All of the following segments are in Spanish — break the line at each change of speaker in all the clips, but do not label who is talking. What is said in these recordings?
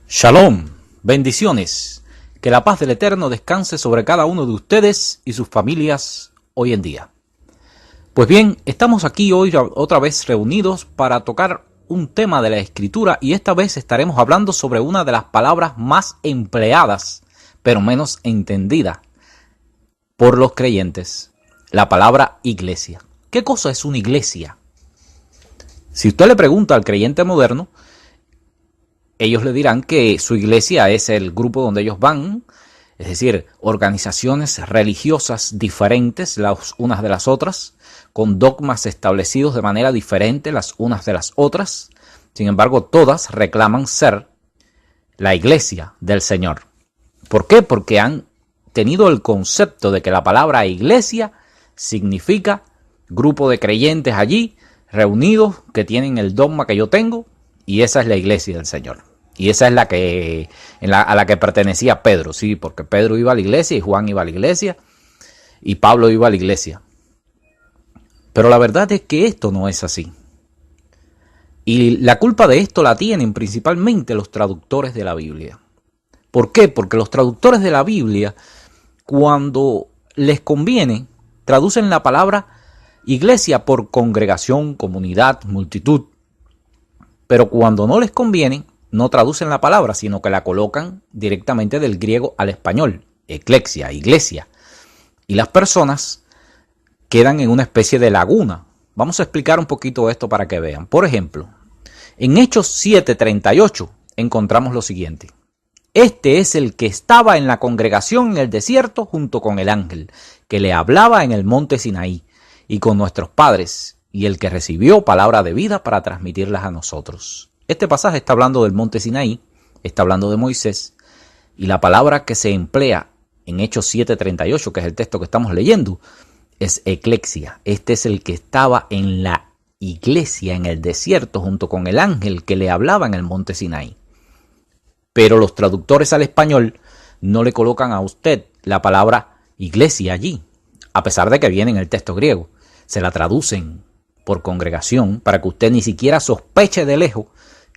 Shalom, bendiciones, que la paz del Eterno descanse sobre cada uno de ustedes y sus familias hoy en día. Pues bien, estamos aquí hoy otra vez reunidos para tocar un tema de la Escritura y esta vez estaremos hablando sobre una de las palabras más empleadas, pero menos entendida por los creyentes, la palabra iglesia. ¿Qué cosa es una iglesia? Si usted le pregunta al creyente moderno, ellos le dirán que su iglesia es el grupo donde ellos van, es decir, organizaciones religiosas diferentes las unas de las otras, con dogmas establecidos de manera diferente las unas de las otras. Sin embargo, todas reclaman ser la iglesia del Señor. ¿Por qué? Porque han tenido el concepto de que la palabra iglesia significa grupo de creyentes allí, reunidos, que tienen el dogma que yo tengo, y esa es la iglesia del Señor. Y esa es a la que pertenecía Pedro, sí, porque Pedro iba a la iglesia y Juan iba a la iglesia y Pablo iba a la iglesia. Pero la verdad es que esto no es así. Y la culpa de esto la tienen principalmente los traductores de la Biblia. ¿Por qué? Porque los traductores de la Biblia, cuando les conviene, traducen la palabra iglesia por congregación, comunidad, multitud. Pero cuando no les conviene, no traducen la palabra, sino que la colocan directamente del griego al español, eclesia, iglesia. Y las personas quedan en una especie de laguna. Vamos a explicar un poquito esto para que vean. Por ejemplo, en Hechos 7:38 encontramos lo siguiente. Este es el que estaba en la congregación en el desierto junto con el ángel, que le hablaba en el monte Sinaí, y con nuestros padres, y el que recibió palabra de vida para transmitirlas a nosotros. Este pasaje está hablando del monte Sinaí, está hablando de Moisés, y la palabra que se emplea en Hechos 7:38, que es el texto que estamos leyendo, es eclesia. Este es el que estaba en la iglesia en el desierto junto con el ángel que le hablaba en el monte Sinaí. Pero los traductores al español no le colocan a usted la palabra iglesia allí, a pesar de que viene en el texto griego. Se la traducen por congregación para que usted ni siquiera sospeche de lejos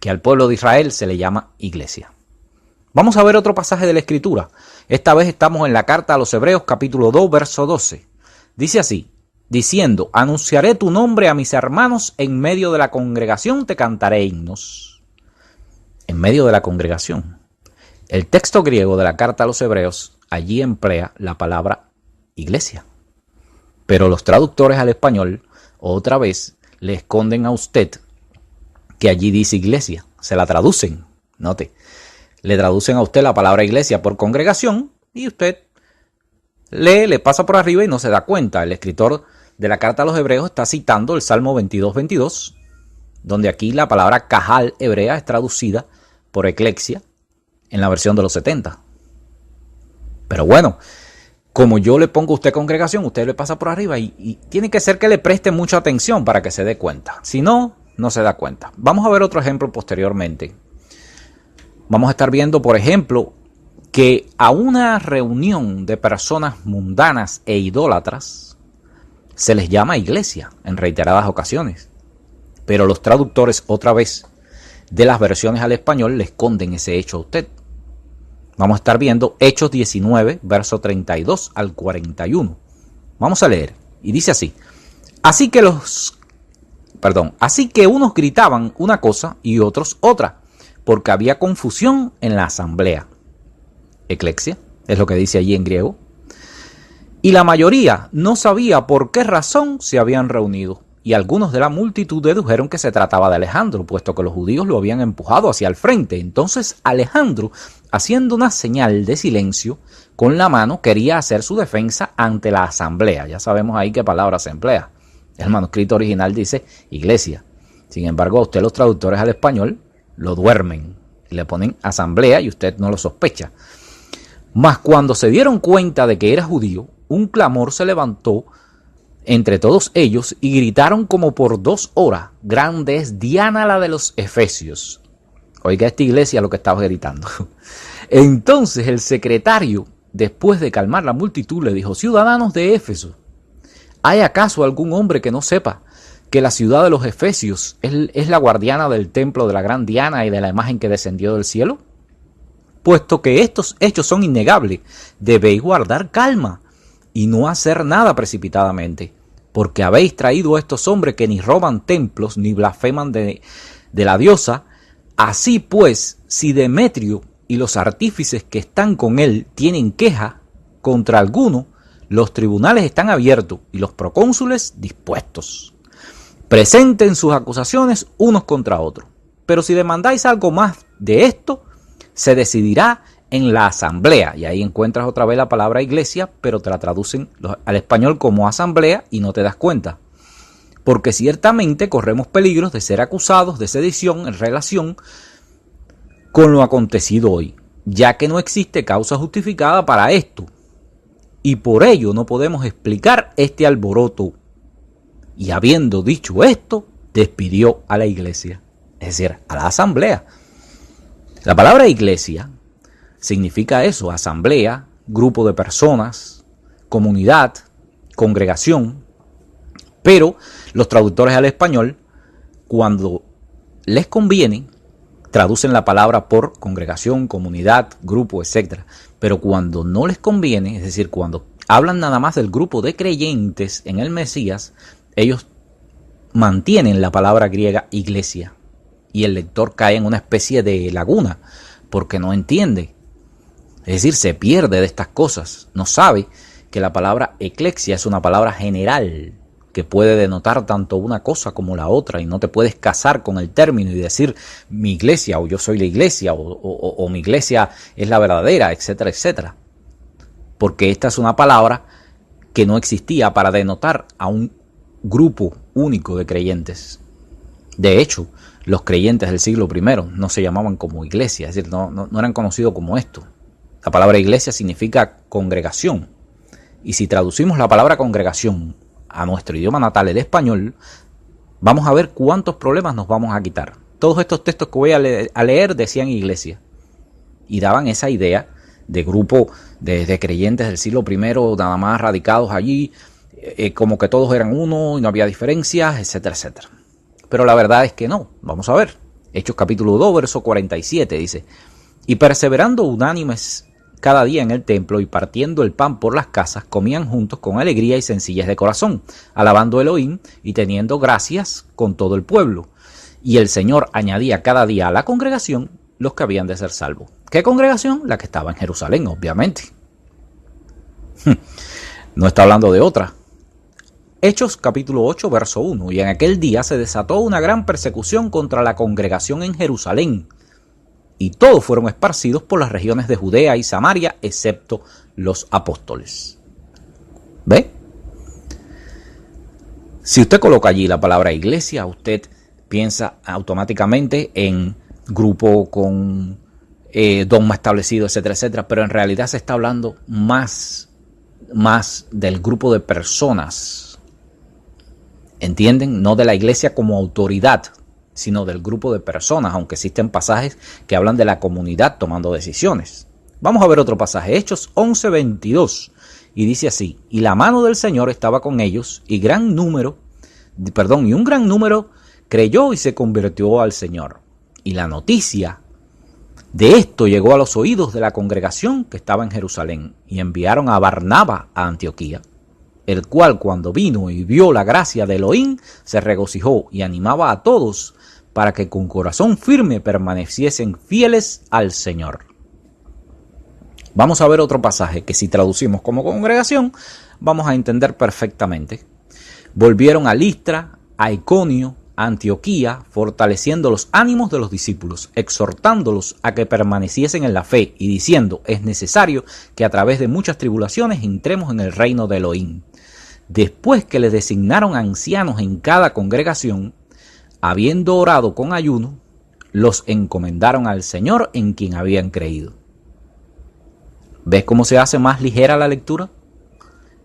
que al pueblo de Israel se le llama iglesia. Vamos a ver otro pasaje de la Escritura. Esta vez estamos en la carta a los Hebreos capítulo 2, verso 12. Dice así, diciendo, anunciaré tu nombre a mis hermanos, en medio de la congregación te cantaré himnos. En medio de la congregación. El texto griego de la carta a los Hebreos allí emplea la palabra iglesia. Pero los traductores al español otra vez le esconden a usted que allí dice iglesia. Se la traducen, note. Le traducen a usted la palabra iglesia por congregación y usted lee, le pasa por arriba y no se da cuenta. El escritor de la carta a los Hebreos está citando el Salmo 22:22, donde aquí la palabra cajal hebrea es traducida por eclesia en la versión de los 70. Pero bueno, como yo le pongo a usted congregación, usted le pasa por arriba y tiene que ser que le preste mucha atención para que se dé cuenta. Si no, no se da cuenta. Vamos a ver otro ejemplo posteriormente. Vamos a estar viendo, por ejemplo, que a una reunión de personas mundanas e idólatras se les llama iglesia en reiteradas ocasiones. Pero los traductores, otra vez, de las versiones al español le esconden ese hecho a usted. Vamos a estar viendo Hechos 19, verso 32 al 41. Vamos a leer. Y dice así. Así que unos gritaban una cosa y otros otra, porque había confusión en la asamblea. Eclesia, es lo que dice allí en griego. Y la mayoría no sabía por qué razón se habían reunido. Y algunos de la multitud dedujeron que se trataba de Alejandro, puesto que los judíos lo habían empujado hacia el frente. Entonces Alejandro, haciendo una señal de silencio con la mano, quería hacer su defensa ante la asamblea. Ya sabemos ahí qué palabra se emplea. El manuscrito original dice iglesia. Sin embargo, a usted los traductores al español lo duermen. Le ponen asamblea y usted no lo sospecha. Mas cuando se dieron cuenta de que era judío, un clamor se levantó entre todos ellos y gritaron como por 2 horas, grande es Diana la de los Efesios. Oiga esta iglesia lo que estaba gritando. Entonces el secretario, después de calmar la multitud, le dijo, ciudadanos de Éfeso, ¿hay acaso algún hombre que no sepa que la ciudad de los Efesios es la guardiana del templo de la gran Diana y de la imagen que descendió del cielo? puesto que estos hechos son innegables, debéis guardar calma y no hacer nada precipitadamente, porque habéis traído a estos hombres que ni roban templos ni blasfeman de la diosa. Así pues, si Demetrio y los artífices que están con él tienen queja contra alguno, los tribunales están abiertos y los procónsules dispuestos. Presenten sus acusaciones unos contra otros. Pero si demandáis algo más de esto, se decidirá en la asamblea. Y ahí encuentras otra vez la palabra iglesia, pero te la traducen al español como asamblea y no te das cuenta. Porque ciertamente corremos peligros de ser acusados de sedición en relación con lo acontecido hoy, ya que no existe causa justificada para esto. Y por ello no podemos explicar este alboroto. Y habiendo dicho esto, despidió a la iglesia, es decir, a la asamblea. La palabra iglesia significa eso, asamblea, grupo de personas, comunidad, congregación. Pero los traductores al español, cuando les conviene, traducen la palabra por congregación, comunidad, grupo, etc. Pero cuando no les conviene, es decir, cuando hablan nada más del grupo de creyentes en el Mesías, ellos mantienen la palabra griega iglesia. Y el lector cae en una especie de laguna, porque no entiende. Es decir, se pierde de estas cosas. No sabe que la palabra eclesia es una palabra general, que puede denotar tanto una cosa como la otra, y no te puedes casar con el término y decir mi iglesia, o yo soy la iglesia, o mi iglesia es la verdadera, etcétera, etcétera. Porque esta es una palabra que no existía para denotar a un grupo único de creyentes. De hecho, los creyentes del siglo I no se llamaban como iglesia, es decir, no eran conocidos como esto. La palabra iglesia significa congregación. Y si traducimos la palabra congregación a nuestro idioma natal, el español, vamos a ver cuántos problemas nos vamos a quitar. Todos estos textos que voy a leer decían iglesia y daban esa idea de grupo de creyentes del siglo I, nada más radicados allí, como que todos eran uno y no había diferencias, etcétera, etcétera. Pero la verdad es que no. Vamos a ver. Hechos capítulo 2, verso 47 dice: y perseverando unánimes cada día en el templo y partiendo el pan por las casas, comían juntos con alegría y sencillez de corazón, alabando a Elohim y teniendo gracias con todo el pueblo. Y el Señor añadía cada día a la congregación los que habían de ser salvos. ¿Qué congregación? La que estaba en Jerusalén, obviamente. No está hablando de otra. Hechos capítulo 8, verso 1. Y en aquel día se desató una gran persecución contra la congregación en Jerusalén, y todos fueron esparcidos por las regiones de Judea y Samaria, excepto los apóstoles. ¿Ve? Si usted coloca allí la palabra iglesia, usted piensa automáticamente en grupo con dogma establecido, etcétera, etcétera, pero en realidad se está hablando más del grupo de personas. ¿Entienden? No de la iglesia como autoridad, sino del grupo de personas, aunque existen pasajes que hablan de la comunidad tomando decisiones. Vamos a ver otro pasaje, Hechos 11:22, y dice así: y la mano del Señor estaba con ellos, y un gran número creyó y se convirtió al Señor. Y la noticia de esto llegó a los oídos de la congregación que estaba en Jerusalén, y enviaron a Barnaba a Antioquía, el cual, cuando vino y vio la gracia de Elohim, se regocijó y animaba a todos para que con corazón firme permaneciesen fieles al Señor. Vamos a ver otro pasaje que, si traducimos como congregación, vamos a entender perfectamente. Volvieron a Listra, a Iconio, a Antioquía, fortaleciendo los ánimos de los discípulos, exhortándolos a que permaneciesen en la fe y diciendo: es necesario que a través de muchas tribulaciones entremos en el reino de Elohim. Después que les designaron ancianos en cada congregación, habiendo orado con ayuno, los encomendaron al Señor en quien habían creído. ¿Ves cómo se hace más ligera la lectura?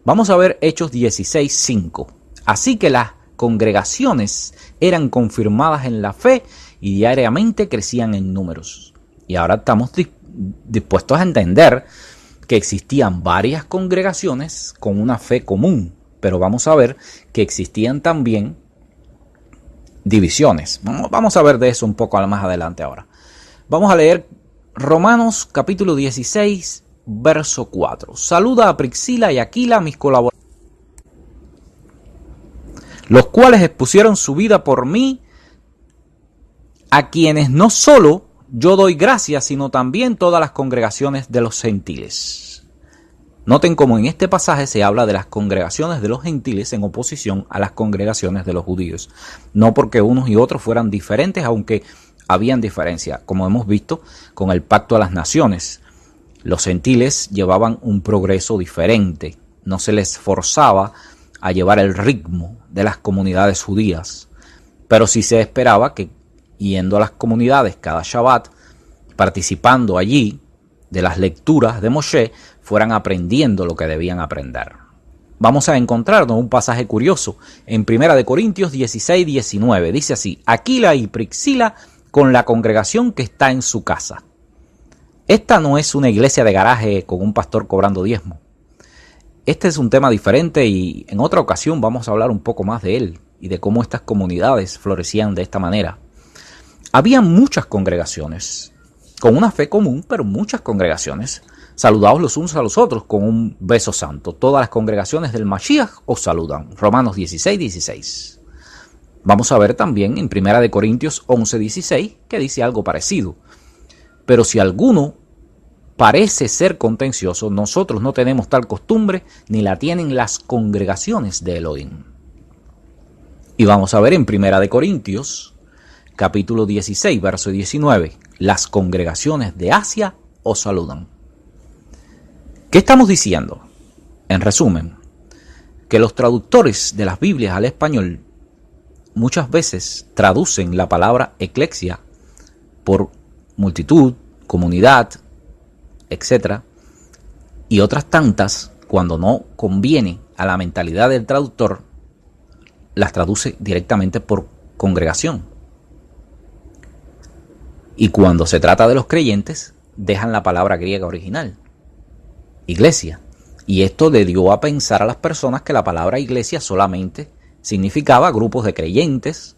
Vamos a ver Hechos 16:5. Así que las congregaciones eran confirmadas en la fe y diariamente crecían en números. Y ahora estamos dispuestos a entender que existían varias congregaciones con una fe común, pero vamos a ver que existían también divisiones. Vamos a ver de eso un poco más adelante ahora. Vamos a leer Romanos capítulo 16, verso 4. Saluda a Priscila y Aquila, mis colaboradores, los cuales expusieron su vida por mí, a quienes no solo yo doy gracias, sino también todas las congregaciones de los gentiles. Noten cómo en este pasaje se habla de las congregaciones de los gentiles en oposición a las congregaciones de los judíos. No porque unos y otros fueran diferentes, aunque habían diferencia, como hemos visto con el pacto a las naciones. Los gentiles llevaban un progreso diferente, no se les forzaba a llevar el ritmo de las comunidades judías, pero sí se esperaba que yendo a las comunidades cada Shabbat, participando allí de las lecturas de Moshe, fueran aprendiendo lo que debían aprender. Vamos a encontrarnos un pasaje curioso en 1 Corintios 16, 19. Dice así: Aquila y Priscila con la congregación que está en su casa. Esta no es una iglesia de garaje con un pastor cobrando diezmo. Este es un tema diferente y en otra ocasión vamos a hablar un poco más de él y de cómo estas comunidades florecían de esta manera. Había muchas congregaciones, con una fe común, pero muchas congregaciones, saludados los unos a los otros con un beso santo. Todas las congregaciones del Mashiach os saludan. Romanos 16, 16. Vamos a ver también en 1 Corintios 11, 16, que dice algo parecido. Pero si alguno parece ser contencioso, nosotros no tenemos tal costumbre, ni la tienen las congregaciones de Elohim. Y vamos a ver en 1 Corintios, capítulo 16, verso 19, las congregaciones de Asia os saludan. ¿Qué estamos diciendo? En resumen, que los traductores de las Biblias al español muchas veces traducen la palabra eclesia por multitud, comunidad, etc. Y otras tantas, cuando no conviene a la mentalidad del traductor, las traduce directamente por congregación. Y cuando se trata de los creyentes, dejan la palabra griega original, iglesia. Y esto le dio a pensar a las personas que la palabra iglesia solamente significaba grupos de creyentes,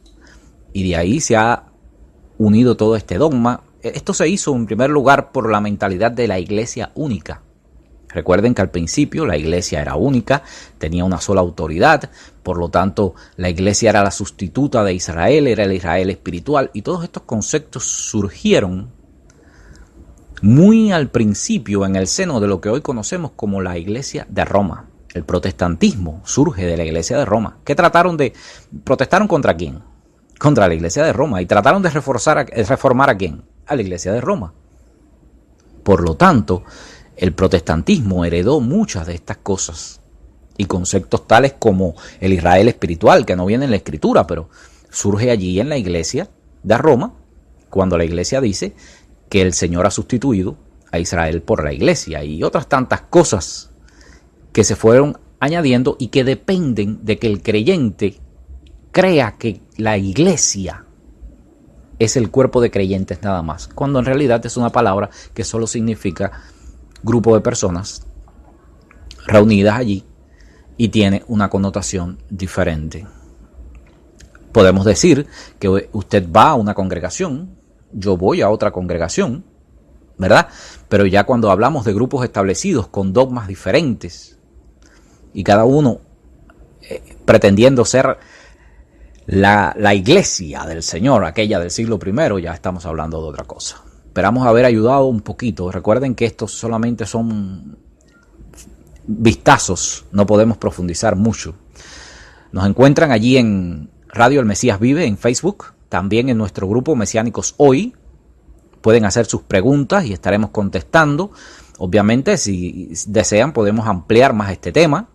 y de ahí se ha unido todo este dogma. Esto se hizo en primer lugar por la mentalidad de la iglesia única. Recuerden que al principio la iglesia era única, tenía una sola autoridad, por lo tanto la iglesia era la sustituta de Israel, era el Israel espiritual, y todos estos conceptos surgieron muy al principio en el seno de lo que hoy conocemos como la iglesia de Roma. El protestantismo surge de la iglesia de Roma. ¿Qué protestaron contra quién? Contra la iglesia de Roma, y trataron de reformar a quién? A la iglesia de Roma. Por lo tanto, el protestantismo heredó muchas de estas cosas y conceptos tales como el Israel espiritual, que no viene en la Escritura, pero surge allí en la iglesia de Roma, cuando la iglesia dice que el Señor ha sustituido a Israel por la iglesia, y otras tantas cosas que se fueron añadiendo y que dependen de que el creyente crea que la iglesia es el cuerpo de creyentes nada más, cuando en realidad es una palabra que solo significa grupo de personas reunidas allí y tiene una connotación diferente. Podemos decir que usted va a una congregación, yo voy a otra congregación, ¿verdad? Pero ya cuando hablamos de grupos establecidos con dogmas diferentes y cada uno pretendiendo ser la iglesia del Señor, aquella del siglo I, ya estamos hablando de otra cosa. Esperamos haber ayudado un poquito. Recuerden que estos solamente son vistazos, no podemos profundizar mucho. Nos encuentran allí en Radio El Mesías Vive en Facebook, también en nuestro grupo Mesiánicos Hoy. Pueden hacer sus preguntas y estaremos contestando. Obviamente, si desean, podemos ampliar más este tema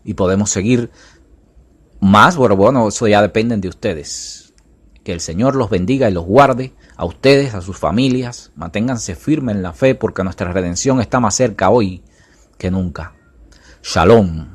y podemos seguir más. Bueno, eso ya depende de ustedes. Que el Señor los bendiga y los guarde, a ustedes, a sus familias. Manténganse firmes en la fe, porque nuestra redención está más cerca hoy que nunca. Shalom.